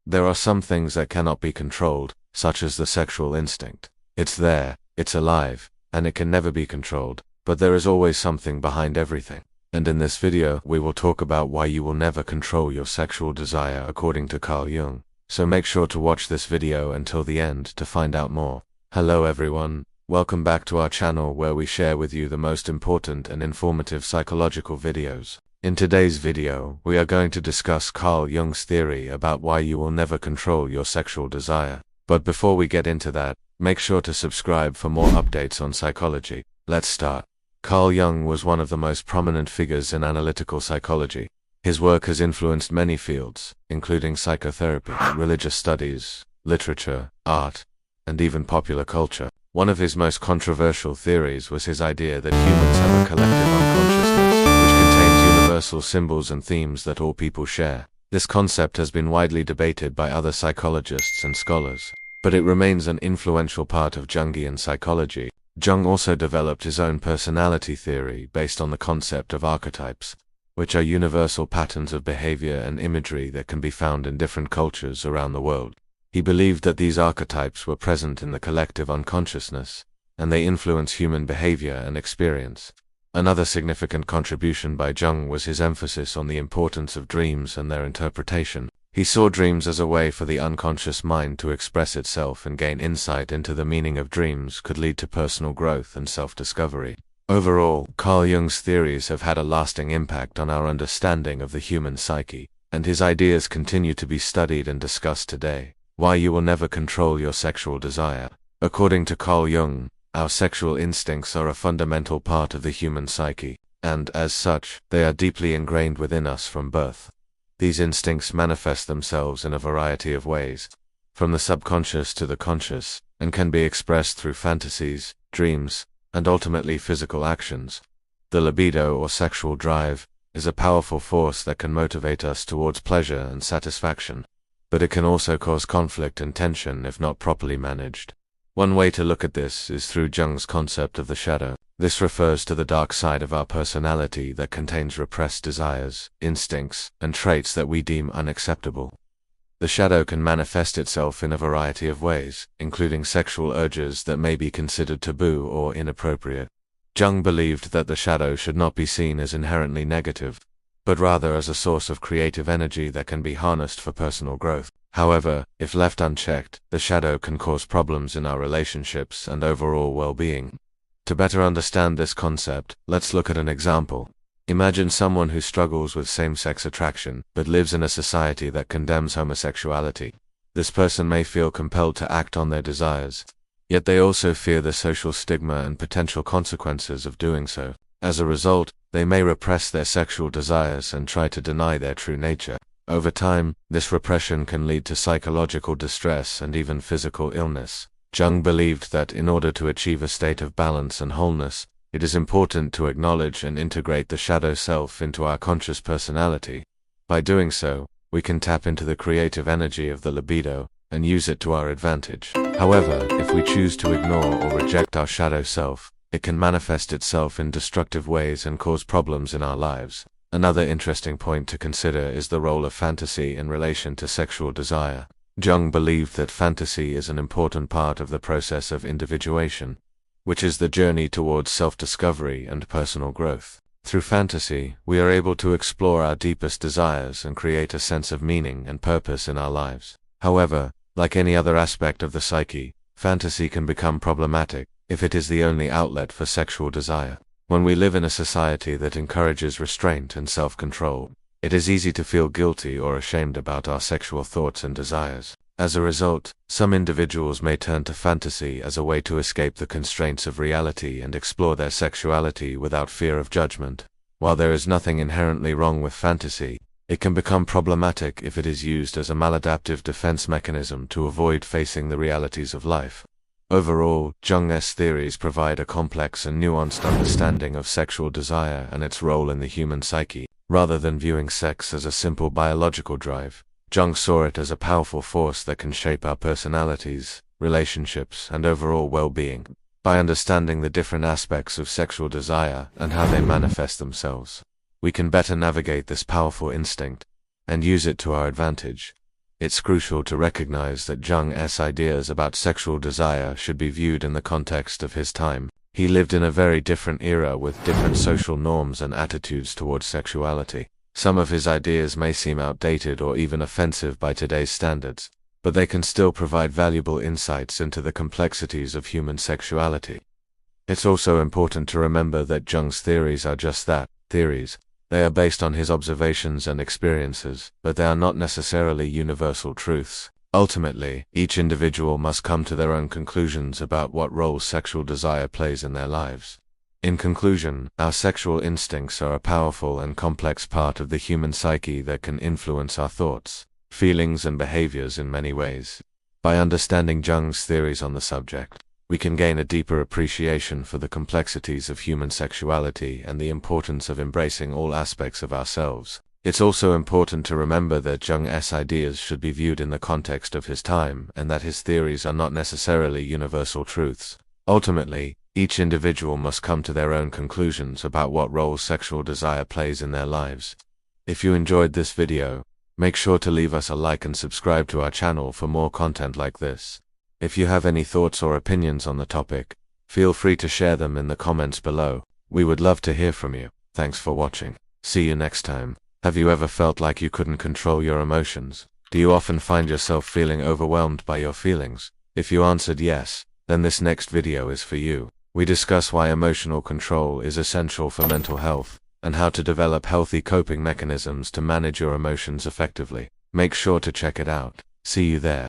There are some things that cannot be controlled, such as the sexual instinct. It's there, it's alive, and it can never be controlled, but there is always something behind everything. And in this video, we will talk about why you will never control your sexual desire according to Carl Jung. So make sure to watch this video until the end to find out more. Hello everyone, welcome back to our channel where we share with you the most important and informative psychological videos. In today's video, we are going to discuss Carl Jung's theory about why you will never control your sexual desire. But before we get into that, make sure to subscribe for more updates on psychology. Let's start. Carl Jung was one of the most prominent figures in analytical psychology. His work has influenced many fields, including psychotherapy, religious studies, literature, art, and even popular culture. One of his most controversial theories was his idea that humans have a collective unconsciousness, which contains universal symbols and themes that all people share. This concept has been widely debated by other psychologists and scholars, but it remains an influential part of Jungian psychology. Jung also developed his own personality theory based on the concept of archetypes, which are universal patterns of behavior and imagery that can be found in different cultures around the world. He believed that these archetypes were present in the collective unconsciousness, and they influence human behavior and experience. Another significant contribution by Jung was his emphasis on the importance of dreams and their interpretation. He saw dreams as a way for the unconscious mind to express itself, and gain insight into the meaning of dreams could lead to personal growth and self-discovery. Overall, Carl Jung's theories have had a lasting impact on our understanding of the human psyche, and his ideas continue to be studied and discussed today. Why you will never control your sexual desire. According to Carl Jung, our sexual instincts are a fundamental part of the human psyche, and, as such, they are deeply ingrained within us from birth. These instincts manifest themselves in a variety of ways, from the subconscious to the conscious, and can be expressed through fantasies, dreams, and ultimately physical actions. The libido, or sexual drive, is a powerful force that can motivate us towards pleasure and satisfaction, but it can also cause conflict and tension if not properly managed. One way to look at this is through Jung's concept of the shadow. This refers to the dark side of our personality that contains repressed desires, instincts, and traits that we deem unacceptable. The shadow can manifest itself in a variety of ways, including sexual urges that may be considered taboo or inappropriate. Jung believed that the shadow should not be seen as inherently negative, but rather as a source of creative energy that can be harnessed for personal growth. However, if left unchecked, the shadow can cause problems in our relationships and overall well-being. To better understand this concept, let's look at an example. Imagine someone who struggles with same-sex attraction, but lives in a society that condemns homosexuality. This person may feel compelled to act on their desires, yet they also fear the social stigma and potential consequences of doing so. As a result, they may repress their sexual desires and try to deny their true nature. Over time, this repression can lead to psychological distress and even physical illness. Jung believed that in order to achieve a state of balance and wholeness, it is important to acknowledge and integrate the shadow self into our conscious personality. By doing so, we can tap into the creative energy of the libido and use it to our advantage. However, if we choose to ignore or reject our shadow self, it can manifest itself in destructive ways and cause problems in our lives. Another interesting point to consider is the role of fantasy in relation to sexual desire. Jung believed that fantasy is an important part of the process of individuation, which is the journey towards self-discovery and personal growth. Through fantasy, we are able to explore our deepest desires and create a sense of meaning and purpose in our lives. However, like any other aspect of the psyche, fantasy can become problematic if it is the only outlet for sexual desire. When we live in a society that encourages restraint and self-control, it is easy to feel guilty or ashamed about our sexual thoughts and desires. As a result, some individuals may turn to fantasy as a way to escape the constraints of reality and explore their sexuality without fear of judgment. While there is nothing inherently wrong with fantasy, it can become problematic if it is used as a maladaptive defense mechanism to avoid facing the realities of life. Overall, Jung's theories provide a complex and nuanced understanding of sexual desire and its role in the human psyche. Rather than viewing sex as a simple biological drive, Jung saw it as a powerful force that can shape our personalities, relationships, and overall well-being. By understanding the different aspects of sexual desire and how they manifest themselves, we can better navigate this powerful instinct and use it to our advantage. it's crucial to recognize that Jung's ideas about sexual desire should be viewed in the context of his time. He lived in a very different era with different social norms and attitudes towards sexuality. Some of his ideas may seem outdated or even offensive by today's standards, but they can still provide valuable insights into the complexities of human sexuality. It's also important to remember that Jung's theories are just that, theories. They are based on his observations and experiences, but they are not necessarily universal truths. Ultimately, each individual must come to their own conclusions about what role sexual desire plays in their lives. In conclusion, our sexual instincts are a powerful and complex part of the human psyche that can influence our thoughts, feelings, and behaviors in many ways. By understanding Jung's theories on the subject, we can gain a deeper appreciation for the complexities of human sexuality and the importance of embracing all aspects of ourselves. It's also important to remember that Jung's ideas should be viewed in the context of his time and that his theories are not necessarily universal truths. Ultimately, each individual must come to their own conclusions about what role sexual desire plays in their lives. If you enjoyed this video, make sure to leave us a like and subscribe to our channel for more content like this. If you have any thoughts or opinions on the topic, feel free to share them in the comments below. We would love to hear from you. Thanks for watching. See you next time. Have you ever felt like you couldn't control your emotions? Do you often find yourself feeling overwhelmed by your feelings? If you answered yes, then this next video is for you. We discuss why emotional control is essential for mental health, and how to develop healthy coping mechanisms to manage your emotions effectively. Make sure to check it out. See you there.